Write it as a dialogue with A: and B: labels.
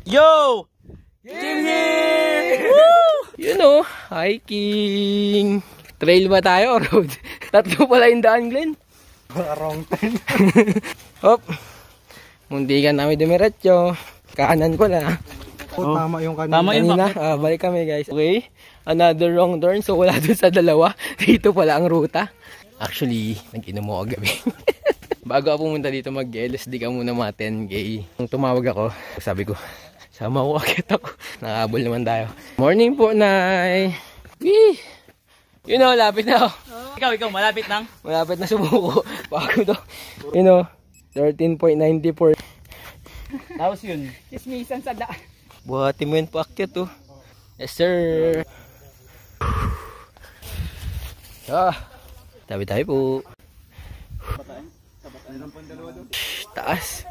A: Yo! Team here! Woo! You know, hiking. Trail ba tayo o road? Tatlo pala yung daan, Glenn.
B: Wrong turn.
A: Hop. Muntikan namin dumiretso. Kanan ko na.
B: Oh, tama yung kanina.
A: Tama yung kanina. Balik kami guys. Okay. Another wrong turn. So wala dun sa dalawa. Dito pala ang ruta. Actually, nag-inom mo gabi. Bago ako pumunta dito mag-LSD ka muna mga 10K. Nung tumawag ako, sabi ko, sama ko akit ako. Nakahabol naman tayo. Morning po, Nay. Wee! You know, lapit na ako.
C: Ikaw, malapit lang.
A: Malapit na sumuko. Bago to. You know, 13.94.
C: Tapos yun.
D: Kismisan sa daan.
A: Buhati mo yun pa akyat to. Yes, sir. Tabi-tabi po. Taas.